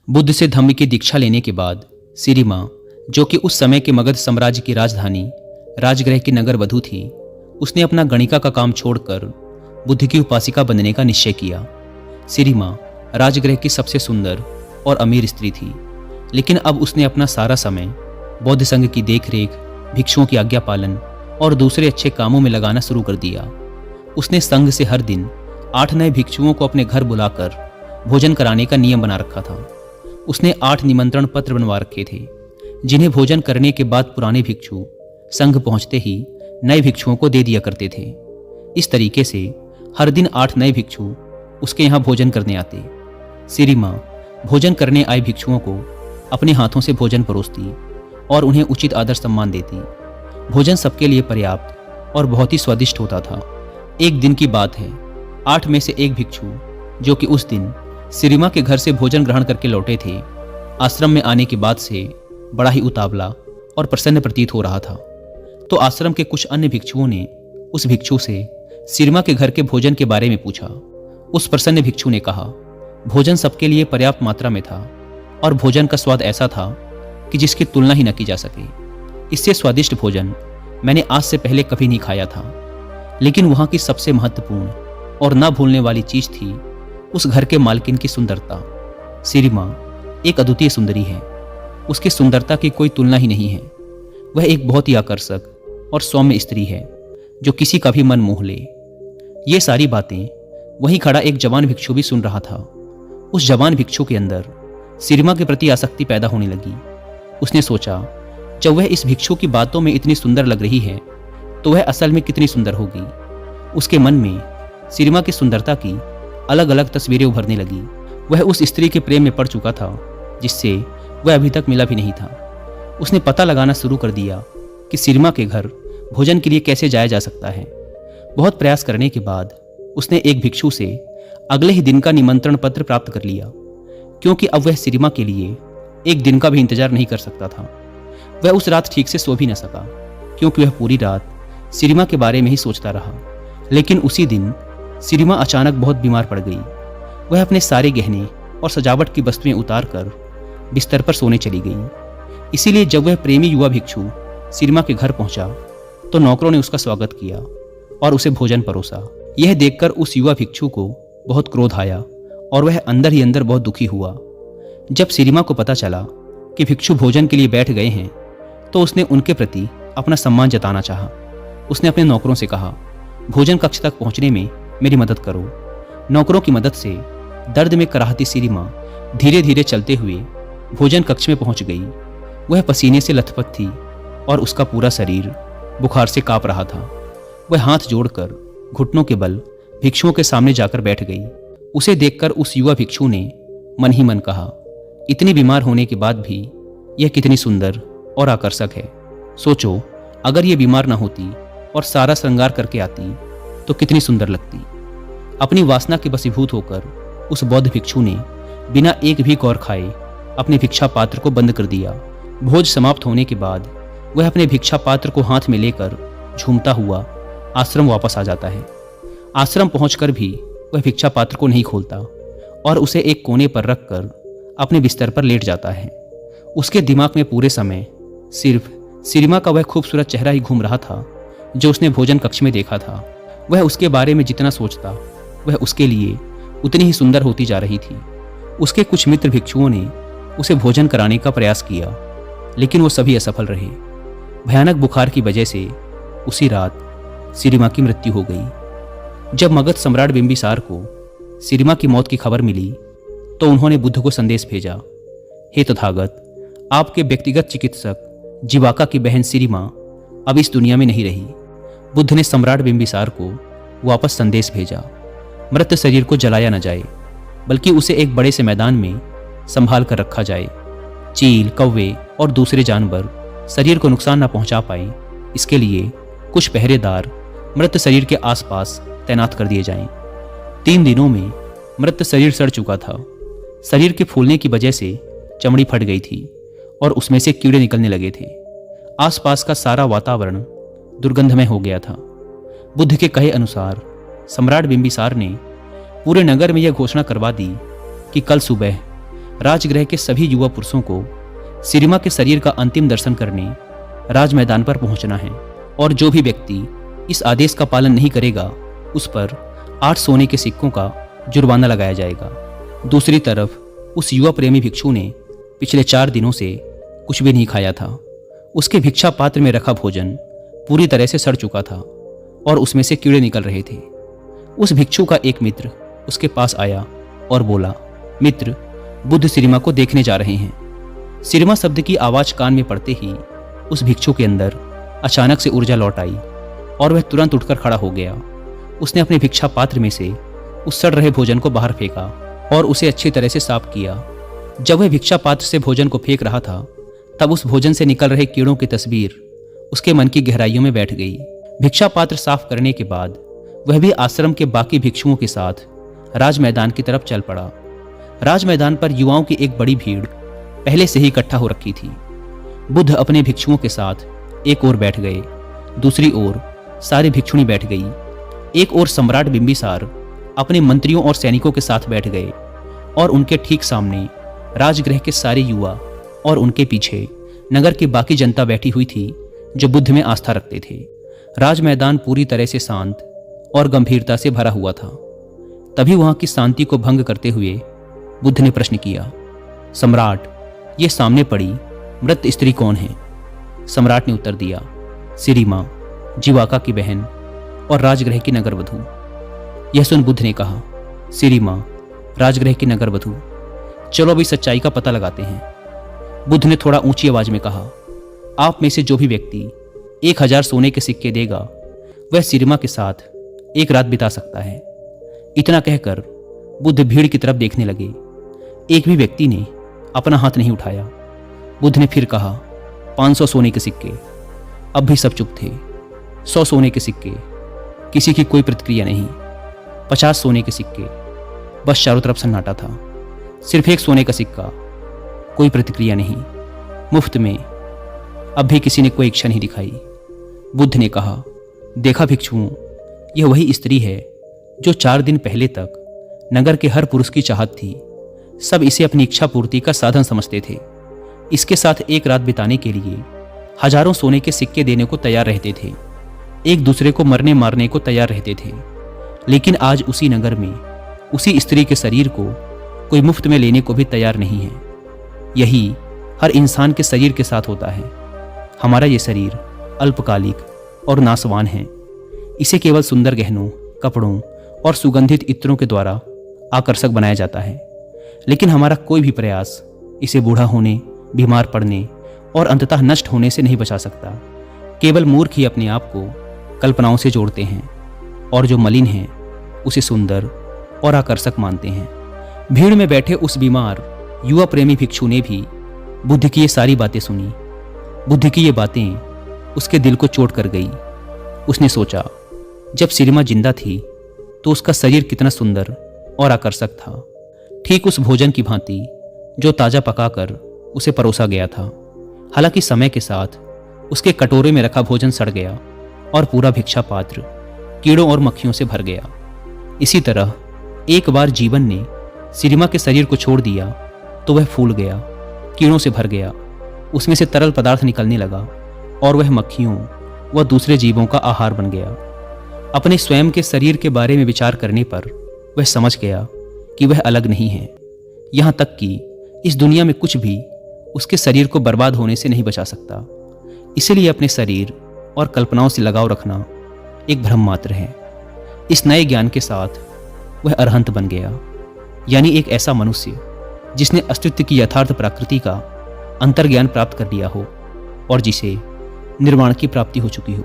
बुद्ध से धम्म की दीक्षा लेने के बाद सिरिमा, जो कि उस समय के मगध साम्राज्य की राजधानी राजगृह की नगर वधू थी, उसने अपना गणिका का काम छोड़कर बुद्ध की उपासिका बनने का निश्चय किया। सिरिमा राजगृह की सबसे सुंदर और अमीर स्त्री थी, लेकिन अब उसने अपना सारा समय बौद्ध संघ की देखरेख, भिक्षुओं की आज्ञा पालन और दूसरे अच्छे कामों में लगाना शुरू कर दिया। उसने संघ से हर दिन 8 नए भिक्षुओं को अपने घर बुलाकर भोजन कराने का नियम बना रखा था। उसने 8 निमंत्रण पत्र बनवा रखे थे, जिन्हें भोजन करने के बाद पुराने भिक्षु संघ पहुंचते ही नए भिक्षुओं को दे दिया करते थे। इस तरीके से हर दिन 8 नए भिक्षु उसके यहाँ भोजन करने आते। सिरिमा भोजन करने आए भिक्षुओं को अपने हाथों से भोजन परोसती और उन्हें उचित आदर सम्मान देती। भोजन सबके लिए पर्याप्त और बहुत ही स्वादिष्ट होता था। एक दिन की बात है, 8 में से एक भिक्षु, जो कि उस दिन सिरिमा के घर से भोजन ग्रहण करके लौटे थे, आश्रम में आने के बाद से बड़ा ही उतावला और प्रसन्न प्रतीत हो रहा था। तो आश्रम के कुछ अन्य भिक्षुओं ने उस भिक्षु से सिरिमा के घर के भोजन के बारे में पूछा। उस प्रसन्न भिक्षु ने कहा, भोजन सबके लिए पर्याप्त मात्रा में था और भोजन का स्वाद ऐसा था कि जिसकी तुलना ही न की जा सके। इससे स्वादिष्ट भोजन मैंने आज से पहले कभी नहीं खाया था। लेकिन वहाँ की सबसे महत्वपूर्ण और ना भूलने वाली चीज थी उस घर के मालकिन की सुंदरता। सिरिमा एक अद्वितीय सुंदरी है। उसकी सुंदरता की कोई तुलना ही नहीं है। वह एक बहुत ही आकर्षक और सौम्य स्त्री है, जो किसी का भी मन मोह ले। ये सारी बातें वहीं खड़ा एक जवान भिक्षु भी सुन रहा था। उस जवान भिक्षु के अंदर सिरिमा के प्रति आसक्ति पैदा होने लगी। उसने सोचा, जब वह इस भिक्षु की बातों में इतनी सुंदर लग रही है, तो वह असल में कितनी सुंदर होगी। उसके मन में सिरिमा की सुंदरता की अलग अलग तस्वीरें उभरने लगी। वह उस स्त्री के प्रेम में पड़ चुका था, जिससे वह अभी तक मिला भी नहीं था। उसने पता लगाना शुरू कर दिया कि सिरिमा के घर भोजन के लिए कैसे जाया जा सकता है। बहुत प्रयास करने के बाद उसने एक भिक्षु से अगले ही दिन का निमंत्रण पत्र प्राप्त कर लिया, क्योंकि अब वह सिरिमा के लिए एक दिन का भी इंतजार नहीं कर सकता था। वह उस रात ठीक से सो भी न सका, क्योंकि वह पूरी रात सिरिमा के बारे में ही सोचता रहा। लेकिन उसी दिन सिरिमा अचानक बहुत बीमार पड़ गई। वह अपने सारे गहने और सजावट की वस्तुएं उतार कर बिस्तर पर सोने चली गई। इसीलिए जब वह प्रेमी युवा भिक्षु सिरिमा के घर पहुंचा, तो नौकरों ने उसका स्वागत किया और उसे भोजन परोसा। यह देखकर उस युवा भिक्षु को बहुत क्रोध आया और वह अंदर ही अंदर बहुत दुखी हुआ। जब सिरिमा को पता चला कि भिक्षु भोजन के लिए बैठ गए हैं, तो उसने उनके प्रति अपना सम्मान जताना चाहा। उसने अपने नौकरों से कहा, भोजन कक्ष तक पहुंचने में मेरी मदद करो। नौकरों की मदद से दर्द में कराहती सिरिमा धीरे धीरे चलते हुए भोजन कक्ष में पहुंच गई। वह पसीने से लथपथ थी और उसका पूरा शरीर बुखार से कांप रहा था। वह हाथ जोड़कर घुटनों के बल भिक्षुओं के सामने जाकर बैठ गई। उसे देखकर उस युवा भिक्षु ने मन ही मन कहा, इतनी बीमार होने के बाद भी यह कितनी सुंदर और आकर्षक है। सोचो, अगर यह बीमार ना होती और सारा श्रृंगार करके आती तो कितनी सुंदर लगती। अपनी वासना के वशीभूत होकर उस बौद्ध भिक्षु ने बिना एक भी गौर खाए अपने भिक्षा पात्र को बंद कर दिया। भोज समाप्त होने के बाद वह अपने भिक्षा पात्र को हाथ में लेकर झूमता हुआ आश्रम वापस आ जाता है। आश्रम पहुंचकर भी वह भिक्षा पात्र को नहीं खोलता और उसे एक कोने पर रखकर अपने बिस्तर पर लेट जाता है। उसके दिमाग में पूरे समय सिर्फ सिरिमा का वह खूबसूरत चेहरा ही घूम रहा था, जो उसने भोजन कक्ष में देखा था। वह उसके बारे में जितना सोचता, वह उसके लिए उतनी ही सुंदर होती जा रही थी। उसके कुछ मित्र भिक्षुओं ने उसे भोजन कराने का प्रयास किया, लेकिन वो सभी असफल रहे। भयानक बुखार की वजह से उसी रात सिरिमा की मृत्यु हो गई। जब मगध सम्राट बिंबिसार को सिरिमा की मौत की खबर मिली, तो उन्होंने बुद्ध को संदेश भेजा, हे तथागत, आपके व्यक्तिगत चिकित्सक जीवाका की बहन सिरिमा अब इस दुनिया में नहीं रही। बुद्ध ने सम्राट बिंबिसार को वापस संदेश भेजा, मृत शरीर को जलाया न जाए, बल्कि उसे एक बड़े से मैदान में संभाल कर रखा जाए। चील, कौवे और दूसरे जानवर शरीर को नुकसान न पहुंचा पाए, इसके लिए कुछ पहरेदार मृत शरीर के आसपास तैनात कर दिए जाएं। 3 दिनों में मृत शरीर सड़ चुका था। शरीर के फूलने की वजह से चमड़ी फट गई थी और उसमें से कीड़े निकलने लगे थे। आसपास का सारा वातावरण दुर्गंधमय हो गया था। बुद्ध के कहे अनुसार सम्राट बिंबिसार ने पूरे नगर में यह घोषणा करवा दी कि कल सुबह राजगृह के सभी युवा पुरुषों को सिरिमा के शरीर का अंतिम दर्शन करने राज मैदान पर पहुंचना है और जो भी व्यक्ति इस आदेश का पालन नहीं करेगा उस पर 8 सोने के सिक्कों का जुर्माना लगाया जाएगा। दूसरी तरफ उस युवा प्रेमी भिक्षु ने पिछले 4 दिनों से कुछ भी नहीं खाया था। उसके भिक्षा पात्र में रखा भोजन पूरी तरह से सड़ चुका था और उसमें से कीड़े निकल रहे थे। उस भिक्षु का एक मित्र उसके पास आया और बोला, मित्र, बुद्ध सिरिमा को देखने जा रहे हैं। सिरिमा शब्द की आवाज कान में पड़ते ही उस भिक्षु के अंदर अचानक से ऊर्जा लौट आई और वह तुरंत उठकर खड़ा हो गया। उसने अपने भिक्षा पात्र में से उस सड़ रहे भोजन को बाहर फेंका और उसे अच्छी तरह से साफ किया। जब वह भिक्षा पात्र से भोजन को फेंक रहा था तब उस भोजन से निकल रहे कीड़ों की तस्वीर उसके मन की गहराइयों में बैठ गई। भिक्षा पात्र साफ करने के बाद वह भी आश्रम के बाकी भिक्षुओं के साथ राज मैदान की तरफ चल पड़ा। राज मैदान पर युवाओं की एक बड़ी भीड़ पहले से ही इकट्ठा हो रखी थी। बुद्ध अपने भिक्षुओं के साथ एक ओर बैठ गए, दूसरी ओर सारी भिक्षुणी बैठ गई। एक ओर सम्राट बिंबिसार अपने मंत्रियों और सैनिकों के साथ बैठ गए और उनके ठीक सामने राजगृह के सारे युवा और उनके पीछे नगर की बाकी जनता बैठी हुई थी जो बुद्ध में आस्था रखते थे। राज मैदान पूरी तरह से शांत और गंभीरता से भरा हुआ था। तभी वहां की शांति को भंग करते हुए बुद्ध ने प्रश्न किया, सम्राट, ये सामने पड़ी मृत स्त्री कौन है? सम्राट ने उत्तर दिया, सिरिमा, जीवाका की बहन और राजगृह की नगरवधू। यह सुन बुद्ध ने कहा, सिरिमा, राजगृह की नगरवधू, चलो अभी सच्चाई का पता लगाते हैं। बुद्ध ने थोड़ा ऊंची आवाज में कहा, आप में से जो भी व्यक्ति 1000 सोने के सिक्के देगा वह सिरिमा के साथ एक रात बिता सकता है। इतना कहकर बुद्ध भीड़ की तरफ देखने लगे। एक भी व्यक्ति ने अपना हाथ नहीं उठाया। बुद्ध ने फिर कहा, 500 सोने के सिक्के। अब भी सब चुप थे। 100 सोने के सिक्के, किसी की कोई प्रतिक्रिया नहीं। 50 सोने के सिक्के, बस चारों तरफ सन्नाटा था। सिर्फ 1 सोने का सिक्का, कोई प्रतिक्रिया नहीं। मुफ्त में। अब भी किसी ने कोई इच्छा नहीं दिखाई। बुद्ध ने कहा, देखा भिक्षुओं, यह वही स्त्री है जो 4 दिन पहले तक नगर के हर पुरुष की चाहत थी। सब इसे अपनी इच्छा पूर्ति का साधन समझते थे। इसके साथ एक रात बिताने के लिए हजारों सोने के सिक्के देने को तैयार रहते थे। एक दूसरे को मरने मारने को तैयार रहते थे। लेकिन आज उसी नगर में उसी स्त्री के शरीर को कोई मुफ्त में लेने को भी तैयार नहीं है। यही हर इंसान के शरीर के साथ होता है। हमारा ये शरीर अल्पकालिक और नासवान है। इसे केवल सुंदर गहनों, कपड़ों और सुगंधित इत्रों के द्वारा आकर्षक बनाया जाता है। लेकिन हमारा कोई भी प्रयास इसे बूढ़ा होने, बीमार पड़ने और अंततः नष्ट होने से नहीं बचा सकता। केवल मूर्ख ही अपने आप को कल्पनाओं से जोड़ते हैं और जो मलिन हैं उसे सुंदर और आकर्षक मानते हैं। भीड़ में बैठे उस बीमार युवा प्रेमी भिक्षु ने भी बुद्ध की ये सारी बातें सुनी। बुद्ध की ये बातें उसके दिल को चोट कर गई। उसने सोचा, जब सिरिमा जिंदा थी तो उसका शरीर कितना सुंदर और आकर्षक था, ठीक उस भोजन की भांति जो ताजा पकाकर उसे परोसा गया था। हालांकि समय के साथ उसके कटोरे में रखा भोजन सड़ गया और पूरा भिक्षा पात्र कीड़ों और मक्खियों से भर गया। इसी तरह एक बार जीवन ने सिरिमा के शरीर को छोड़ दिया तो वह फूल गया, कीड़ों से भर गया। उसमें से तरल पदार्थ निकलने लगा और वह मक्खियों व दूसरे जीवों का आहार बन गया। अपने स्वयं के शरीर के बारे में विचार करने पर वह समझ गया कि वह अलग नहीं है। यहाँ तक कि इस दुनिया में कुछ भी उसके शरीर को बर्बाद होने से नहीं बचा सकता। इसीलिए अपने शरीर और कल्पनाओं से लगाव रखना एक भ्रम मात्र है। इस नए ज्ञान के साथ वह अरहंत बन गया, यानी एक ऐसा मनुष्य जिसने अस्तित्व की यथार्थ प्रकृति का अंतर्ज्ञान प्राप्त कर लिया हो और जिसे निर्वाण की प्राप्ति हो चुकी हो।